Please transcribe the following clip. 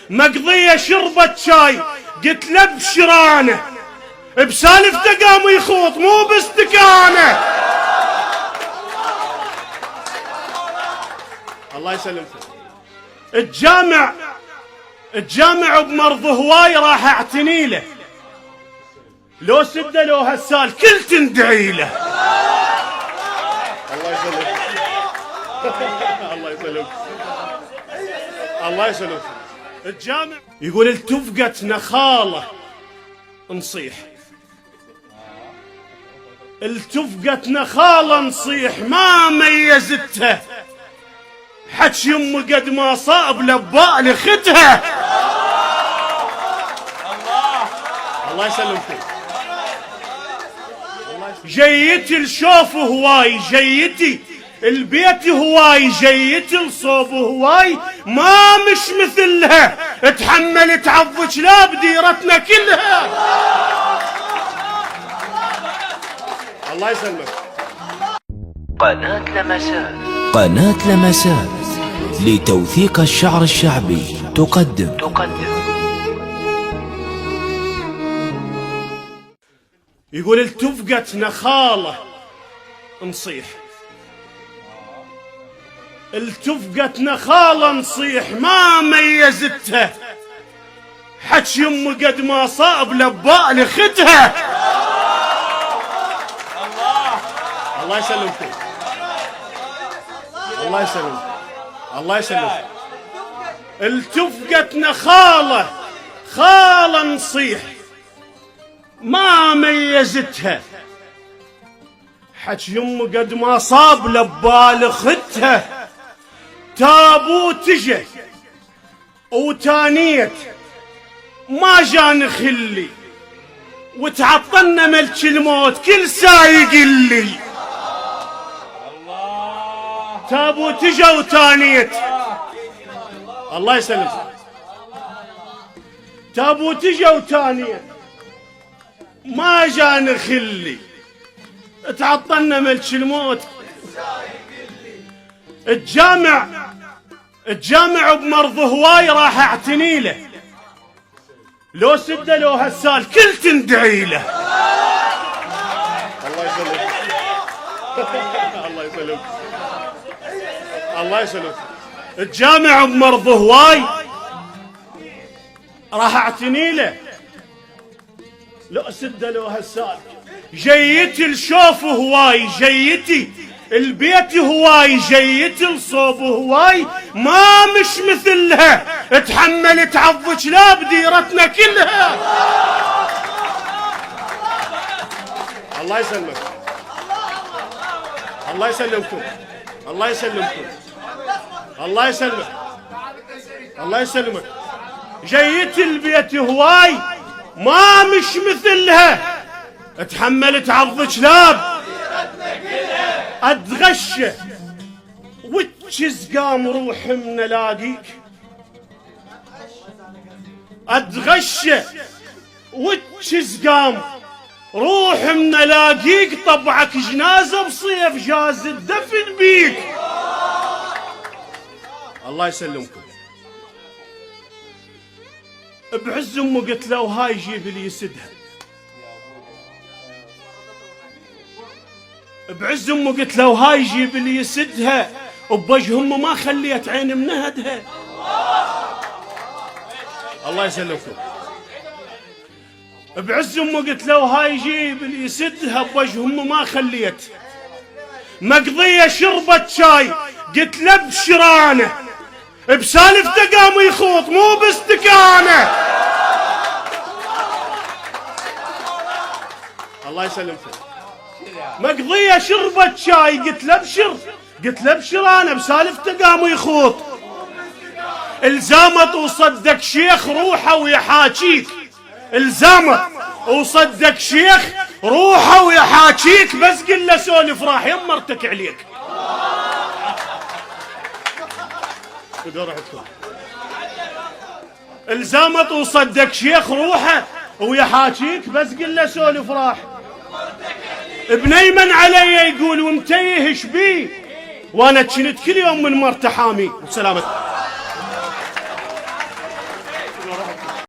مقضية شربت شاي قلت له بشرانه، بسالفته قام يخوض مو باستكانه. الله يسلمك. الجامع بمرض هواي راح اعتني له، لو سده لو هالسال كل تندعي له. الله يسلمك. الله يسلمك. الله يسلمك. الجامع يقول التفقت نخاله نصيح، التفقت نخاله نصيح ما ميزتها، حج يمه قد ما صاب لباء لختها. الله يسلمك. جيتي الشوف هواي، جيتي البيت هواي، جيتي الصوب هواي ما مش مثلها، اتحمل تعضج لا بديرتنا كلها. الله يسلمك. قناة لمسات لتوثيق الشعر الشعبي تقدم يقول التفقت نخاله نصيح، التفقت نخاله نصيح ما ميزتها، حج يمه قد ما صاب لباء لختها. الله يسلمك. الله يسلمك. الله يسلمك. التفقت نخاله خاله نصيح ما ميزتها، حج يمه قد ما صاب لبال ختها. تابوت جه وتانيت ما جان خلي، وتعطلنا ملك الموت كل سايق اللي. تابوت جه وتانيت. الله يسلمك. تابوت جه وتانيت ما جان خلي، تعطلنا ملك الموت. الجامع بمرض هواي راح اعتني له، لو سده لو هالسال كل تندعي له. الله يسلمك. الله يسلمك. الله يسلمك. الجامع بمرض هواي راح اعتني له، لو سده لو هالسال. جيتي الشوف هواي، جيتي البيت هواي، جيتي الصوب هواي ما مش مثلها، اتحمل تعضج لا بديرتنا كلها. الله يسلمك. الله يسلمكم. الله يسلمكم. الله يسلمك. الله يسلمك. جيتي البيت هواي ما مش مثلها، اتحمل تعضج لا اتغشى، وتشز قام روح من الاقيك، اتغشى وتشز قام روح من الاقيك، طبعك جنازه بصيف جاز الدفن بيك. الله يسلمكم. بعز امه قلت له هاي جيب لي يسدها، بعز امه قلت له هاي جيب لي يسدها، وبوجه امه ما خليت عين منهدها. الله يسلمكم. بعز امه قلت له هاي جيب لي يسدها، بوجه امه ما خليت. مقضيه شربت شاي قلت له بشرانه، بسالفته قام يخوض مو باستكانه. الله يسلمكم. مقضيه شربت شاي قلت له ابشر، قلت له ابشر انا، بسالفته قام يخوض. الزامت وصدق شيخ روحه ويحاكيك، الزامت وصدق شيخ روحه ويحاكيك، بس قل له سولف راح يمرتك عليك. الزامت وصدق شيخ روحه ويحاكيك، بس قل له سولف راح. ابن ايمن علي يقول ومتيه ايش بيه، وانا كنت كل يوم من مرته حامي. وسلامتك.